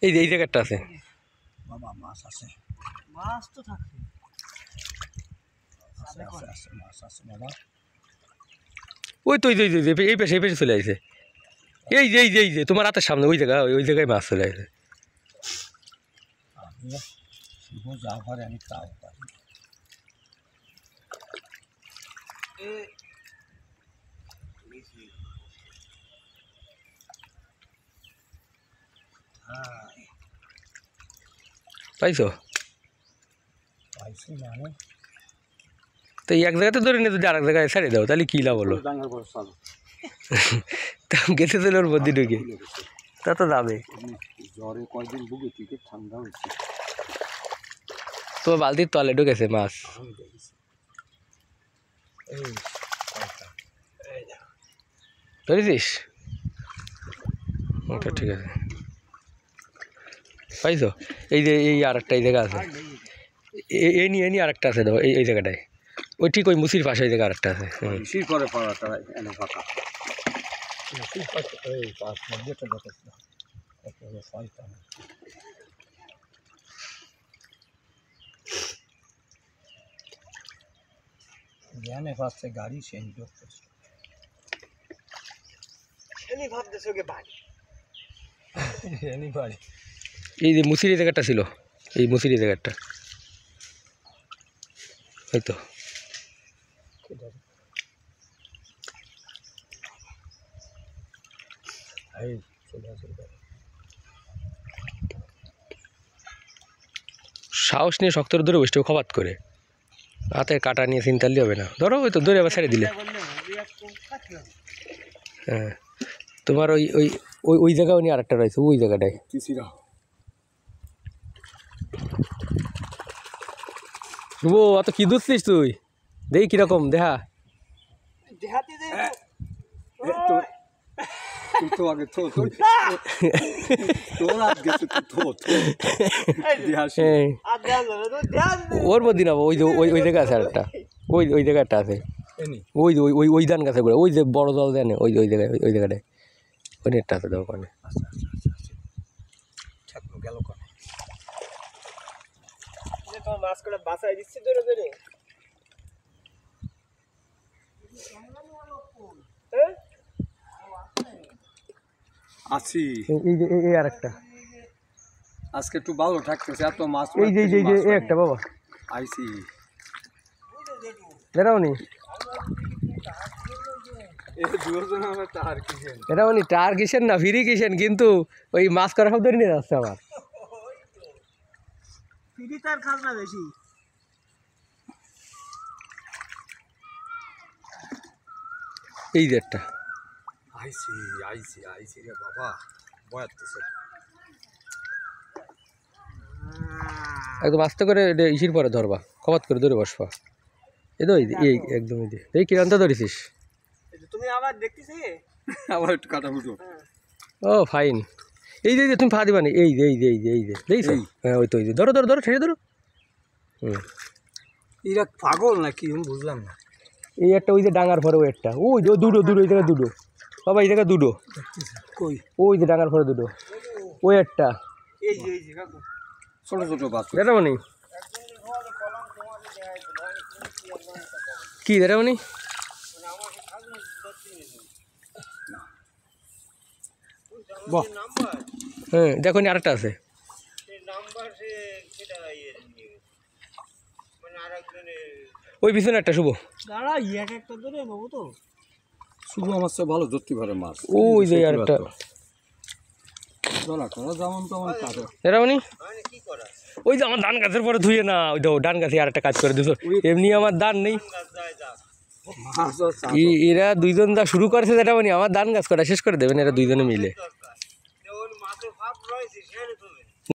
এই জায়গাটা আছে বাবা, মাছ আছে, মাছ তো থাকে। মাছ আছে বাবা। ওই তো এই পেশে চলে আসছে। এই যে তোমার হাতের সামনে ওই জায়গায় মাছ চলে আসছে। আমিও শুধু যা পারে আমি তাও পারি। পাইছো? পাইছি মানে তো এক জায়গাতে ধরে নিয়ে যদি আরেক জায়গায় ছেড়ে দাও তাহলে কী লাভ হলো? তা গেছে তো ওর মধ্যে ঢুকে, তা তো যাবে। জ্বরে কয়দিন বুকে টিকে ঠান্ডা হয়েছে। তো বালতির তলে ঢুকেছে মাছ। ধরেছিস? ওটা ঠিক আছে। পাইছো? এই আর একটা এই জায়গা আছে, এই নিয়ে আরেকটা আছে দেখো এই জায়গাটায়। ওই ঠিক ওই মুসির পাশে ওই জায়গা আরেকটা আছে। করে পাড়াটা এনে ফাঁকা। এই পাঁচ মধ্যেটা দেখেছিলাম জ্ঞানে পাচ্ছে গাড়ি সেই করতেছে। ভাবতেছে ওকে বাড়ি বাড়ি এই যে মুসির এই জায়গাটা ছিল, এই মুসির এই জায়গাটা হয়তো। সাহস নিয়ে শক্ত ধরে বসতে খবাত করে, হাতে কাটা নিয়ে চিন্তালি হবে না। ধরো ওই তো ধরে আবার ছেড়ে দিলে। হ্যাঁ, তোমার ওই ওই ওই ওই জায়গাও নিয়ে আরেকটা রয়েছে ওই জায়গাটায়। ও অত কি দুধছিস তুই? দেখি কিরকম দেখা। ওর মধ্যে না, ওই যে ওই জায়গা আছে আরেকটা, ওই জায়গাটা আছে, ওই ধান গাছে করে, ওই যে বড় জল দেয় না, ওই জায়গায় ওই জায়গাটায় ওই নেটটা আছে ওখানে। গেল মাছ করে বাসায় দিচ্ছি ধরে ধরে। আছি এই আরেকটা আজকে একটু ভালো থাকতেছে, এত মাছ এই যে একটা বাবা আইছি। এরাও নি এরাও নি টার কিসেন না ফিরি কিসেন, কিন্তু ওই মাছ করা সব ধরে নিয়ে যাচ্ছে আমার। ফিরি তার খাজনা বেশি। এই যে একটা আইছি রে বাবা, বয়াতেছে একদম আস্তে করে ইসির পরে ধরবা, খবাত করে ধরে বসবা। এই তো এই একদম এই কিরান্ত ধরেছিস তুমি আবার দেখতেছি আবার একটু কাটা ফুটো। ও ফাইন। এই যে তুমি ফা দিবা না, এই যে দেখছো? হ্যাঁ ওই তো ধরো ছেড়ে ধরো। এরা পাগল নাকি আমি বুঝলাম না। এই একটা ওই যে ডাঙার পরে ওই একটা, ওই যে দুটো এই জায়গায় দুটো বাবা, এই জায়গায় দুটো, কই ওই যে ডাঙার পরে দুটো, ওই একটা ছোট ছোট বাচ্চা। দেখাবনি কি দেখাবনি? হ্যাঁ দেখো নি আরেকটা আছে। ওই পিছনে একটা শুভ, শুভ আমার চেয়ে ভালো ধরতে পারে মাছ। ওই যে আরেকটা যেমন তেমন কাটে। দেখাবনি ওই যে আমার ধান গাছের পরে ধুয়ে না, ওই দেখো ডান গাছে আর একটা কাজ করে দিছো। এমনি আমার ধান নেই, এরা দুইজন যা শুরু করেছে যেটা মানে আমার ধান গাছ করা শেষ করে দেবেন এরা দুইজনে মিলে।